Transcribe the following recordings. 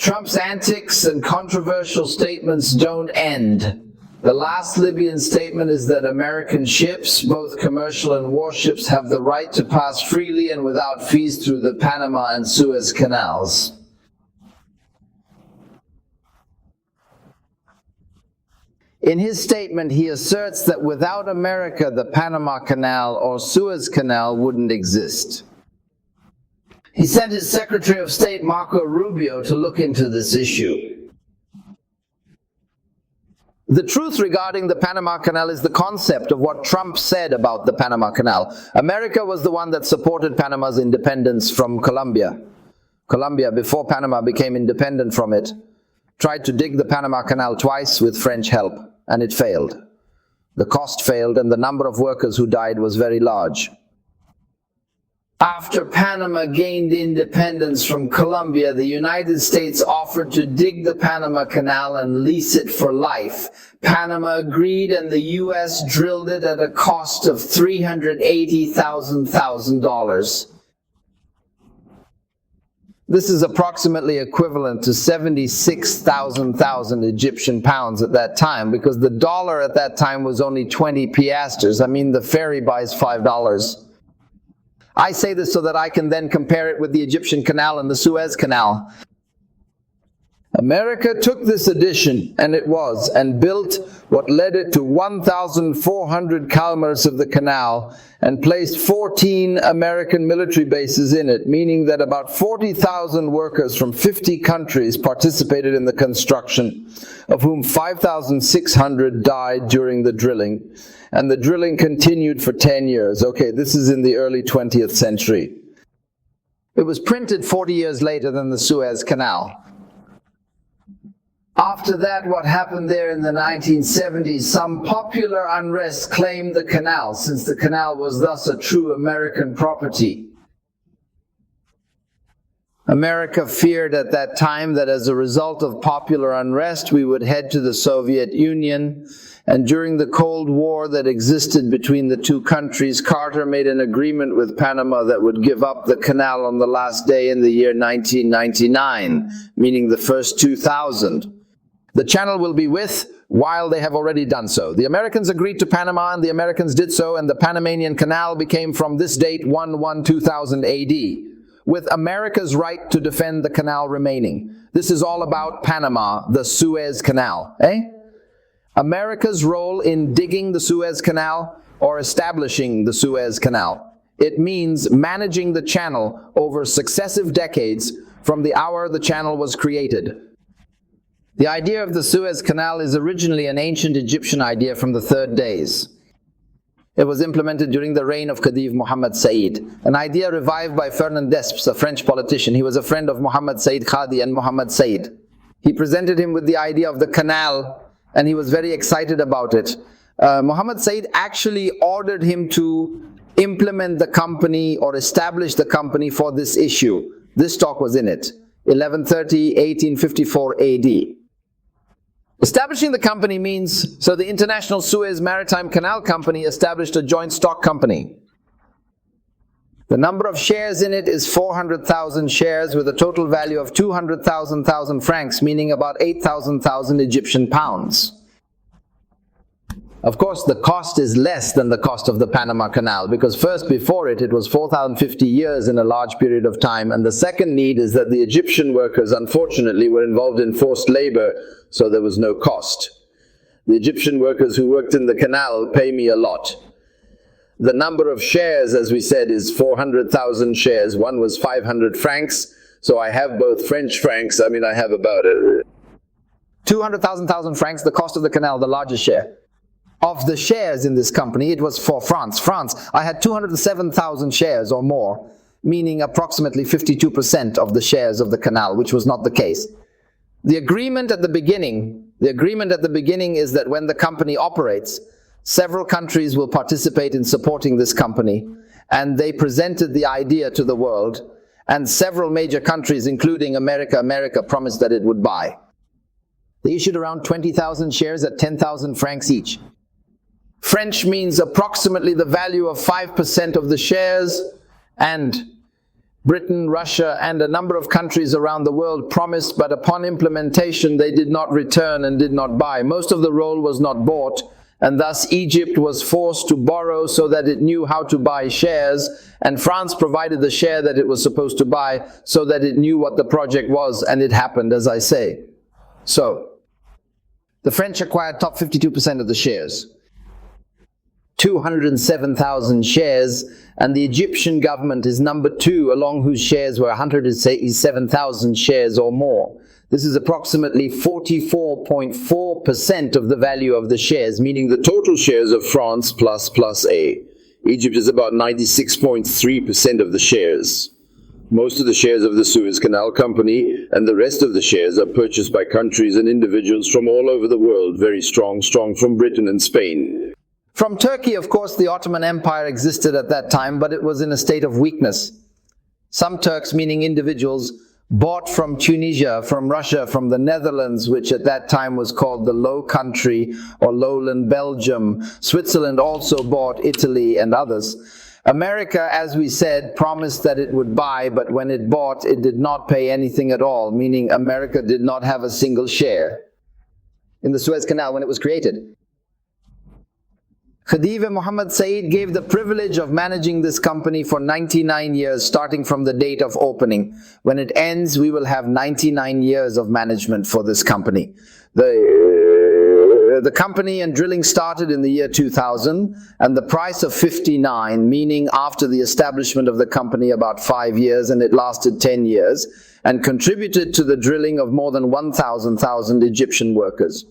Trump's antics and controversial statements don't end. The last Libyan statement is that American ships, both commercial and warships, have the right to pass freely and without fees through the Panama and Suez canals. In his statement, he asserts that without America, the Panama Canal or Suez Canal wouldn't exist. He sent his Secretary of State, Marco Rubio, to look into this issue. The truth regarding the Panama Canal is the concept of what Trump said about the Panama Canal. America was the one that supported Panama's independence from Colombia. Colombia, before Panama became independent from it, tried to dig the Panama Canal twice with French help, and it failed. The cost failed, and the number of workers who died was very large. After Panama gained independence from Colombia, the United States offered to dig the Panama Canal and lease it for life. Panama agreed, and the U.S. drilled it at a cost of $380,000. This is approximately equivalent to 76,000 Egyptian pounds at that time, because the dollar at that time was only 20 piastres. I mean, the ferry buys $5. I say this so that I can then compare it with the Egyptian Canal and the Suez Canal. America took this addition, and built what led it to 1,400 kilometers of the canal and placed 14 American military bases in it, meaning that about 40,000 workers from 50 countries participated in the construction, of whom 5,600 died during the drilling. And the drilling continued for 10 years. Okay, this is in the early 20th century. It was printed 40 years later than the Suez Canal. After that, what happened there in the 1970s, some popular unrest claimed the canal, since the canal was thus a true American property. America feared at that time that as a result of popular unrest, we would head to the Soviet Union. And during the Cold War that existed between the two countries, Carter made an agreement with Panama that would give up the canal on the last day in the year 1999, meaning the first 2000. The channel will be with, while they have already done so. The Americans agreed to Panama, and the Americans did so, and the Panamanian Canal became from this date 1/1/2000 AD, with America's right to defend the canal remaining. This is all about Panama, the Suez Canal, America's role in digging the Suez Canal or establishing the Suez Canal. It means managing the channel over successive decades from the hour the channel was created. The idea of the Suez Canal is originally an ancient Egyptian idea from the Third Days. It was implemented during the reign of Khedive Mohammed Said, an idea revived by Fernand Despes, a French politician. He was a friend of Mohammed Said Khadi and Mohammed Said. He presented him with the idea of the canal, and he was very excited about it. Mohammed Said actually ordered him to implement the company or establish the company for this issue. This talk was in it, 1854 AD. Establishing the company means, so the International Suez Maritime Canal Company established a joint stock company. The number of shares in it is 400,000 shares with a total value of 200,000 francs, meaning about 8,000 Egyptian pounds. Of course, the cost is less than the cost of the Panama Canal, because first, before it was 4,050 years in a large period of time, and the second need is that the Egyptian workers, unfortunately, were involved in forced labor, so there was no cost. The Egyptian workers who worked in the canal pay me a lot. The number of shares, as we said, is 400,000 shares. One was 500 francs, so I have both French francs. I mean, I have about 200,000 francs, the cost of the canal, the largest share. Of the shares in this company, it was for France. I had 207,000 shares or more, meaning approximately 52% of the shares of the canal, which was not the case. The agreement at the beginning is that when the company operates, several countries will participate in supporting this company, and they presented the idea to the world, and several major countries, including America, promised that it would buy. They issued around 20,000 shares at 10,000 francs each. French means approximately the value of 5% of the shares, and Britain, Russia, and a number of countries around the world promised, but upon implementation they did not return and did not buy. Most of the roll was not bought, and thus Egypt was forced to borrow so that it knew how to buy shares, and France provided the share that it was supposed to buy so that it knew what the project was, and it happened, as I say. So, the French acquired top 52% of the shares. 207,000 shares, and the Egyptian government is number 2, along whose shares were 187,000 shares or more. This is approximately 44.4% of the value of the shares, meaning the total shares of France plus A. Egypt is about 96.3% of the shares. Most of the shares of the Suez Canal Company and the rest of the shares are purchased by countries and individuals from all over the world, very strong from Britain and Spain. From Turkey, of course, the Ottoman Empire existed at that time, but it was in a state of weakness. Some Turks, meaning individuals, bought from Tunisia, from Russia, from the Netherlands, which at that time was called the Low Country or Lowland Belgium. Switzerland also bought Italy and others. America, as we said, promised that it would buy, but when it bought, it did not pay anything at all, meaning America did not have a single share in the Suez Canal when it was created. Khedive Mohammed Said gave the privilege of managing this company for 99 years, starting from the date of opening. When it ends, we will have 99 years of management for this company. The company and drilling started in the year 2000, and the price of 59, meaning after the establishment of the company about 5 years, and it lasted 10 years, and contributed to the drilling of more than 1,000 Egyptian workers.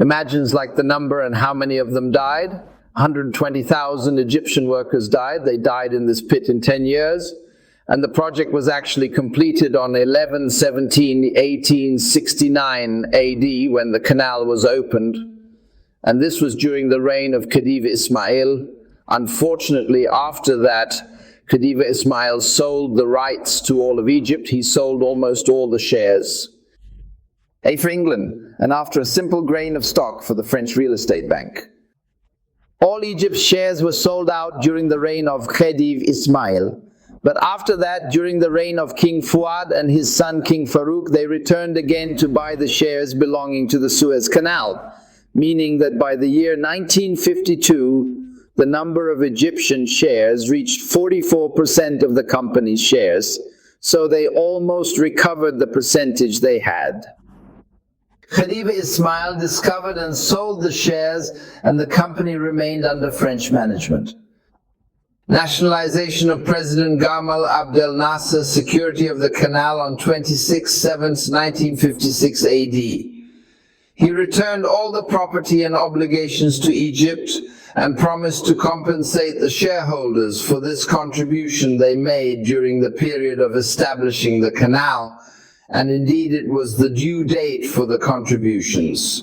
Imagines like the number and how many of them died. 120,000 Egyptian workers died. They died in this pit in 10 years. And the project was actually completed on 11/17/1869 AD when the canal was opened. And this was during the reign of Khedive Ismail. Unfortunately, after that, Khedive Ismail sold the rights to all of Egypt. He sold almost all the shares. A for England, and after a simple grain of stock for the French real estate bank. All Egypt's shares were sold out during the reign of Khedive Ismail. But after that, during the reign of King Fuad and his son King Farouk, they returned again to buy the shares belonging to the Suez Canal, meaning that by the year 1952, the number of Egyptian shares reached 44% of the company's shares, so they almost recovered the percentage they had. Khedive Ismail discovered and sold the shares, and the company remained under French management. Nationalization of President Gamal Abdel Nasser, security of the canal on 26/7/1956 AD. He returned all the property and obligations to Egypt and promised to compensate the shareholders for this contribution they made during the period of establishing the canal, and indeed it was the due date for the contributions.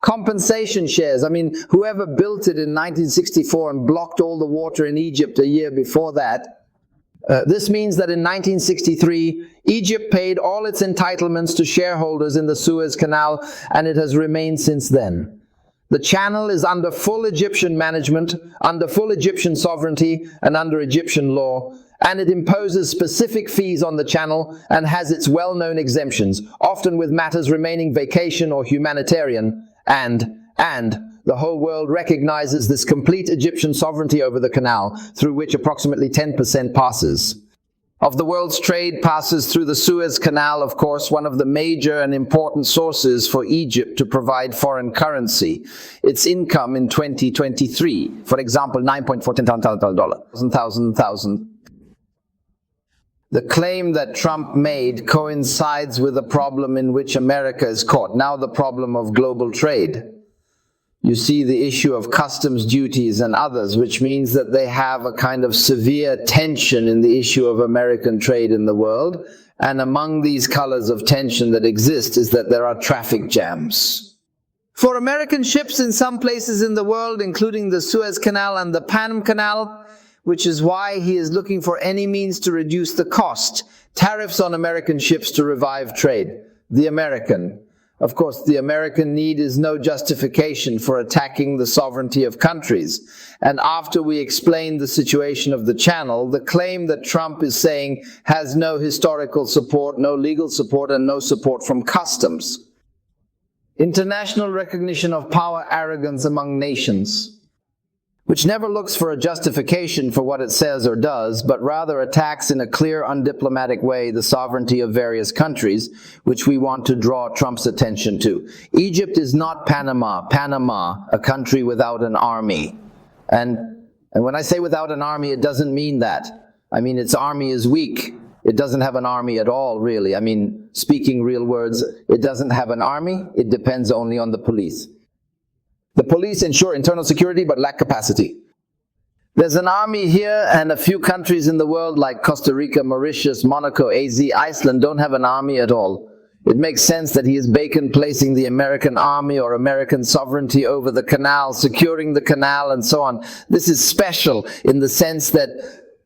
Compensation shares, I mean, whoever built it in 1964 and blocked all the water in Egypt a year before that, this means that in 1963, Egypt paid all its entitlements to shareholders in the Suez Canal, and it has remained since then. The channel is under full Egyptian management, under full Egyptian sovereignty, and under Egyptian law, and it imposes specific fees on the channel and has its well-known exemptions, often with matters remaining vacation or humanitarian, and the whole world recognizes this complete Egyptian sovereignty over the canal, through which approximately 10% passes. Of the world's trade passes through the Suez Canal, of course, one of the major and important sources for Egypt to provide foreign currency. Its income in 2023, for example, $9.14 The claim that Trump made coincides with a problem in which America is caught, now the problem of global trade. You see the issue of customs duties and others, which means that they have a kind of severe tension in the issue of American trade in the world. And among these colors of tension that exist is that there are traffic jams. For American ships in some places in the world, including the Suez Canal and the Panama Canal, which is why he is looking for any means to reduce the cost. Tariffs on American ships to revive trade. The American. Of course, the American need is no justification for attacking the sovereignty of countries. And after we explain the situation of the Channel, the claim that Trump is saying has no historical support, no legal support, and no support from customs. International recognition of power arrogance among nations, which never looks for a justification for what it says or does, but rather attacks in a clear, undiplomatic way the sovereignty of various countries, which we want to draw Trump's attention to. Egypt is not Panama. Panama, a country without an army. And when I say without an army, it doesn't mean that. I mean, its army is weak. It doesn't have an army at all, really. I mean, speaking real words, it doesn't have an army. It depends only on the police. The police ensure internal security but lack capacity. There's an army here, and a few countries in the world like Costa Rica, Mauritius, Monaco, AZ, Iceland don't have an army at all. It makes sense that he is Bacon placing the American army or American sovereignty over the canal, securing the canal, and so on. This is special in the sense that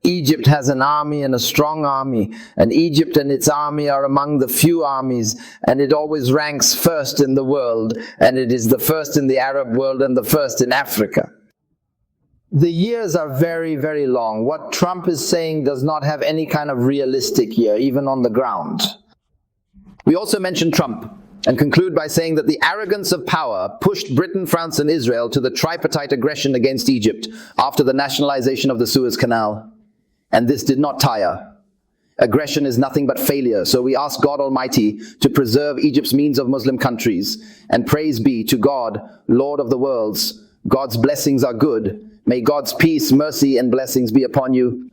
Egypt has an army, and a strong army, and Egypt and its army are among the few armies, and it always ranks first in the world, and it is the first in the Arab world and the first in Africa. The years are very, very long. What Trump is saying does not have any kind of realistic year, even on the ground. We also mention Trump and conclude by saying that the arrogance of power pushed Britain, France, and Israel to the tripartite aggression against Egypt after the nationalization of the Suez Canal. And this did not tire. Aggression is nothing but failure, so we ask God Almighty to preserve Egypt's means of Muslim countries. And praise be to God, Lord of the worlds. God's blessings are good. May God's peace, mercy, and blessings be upon you.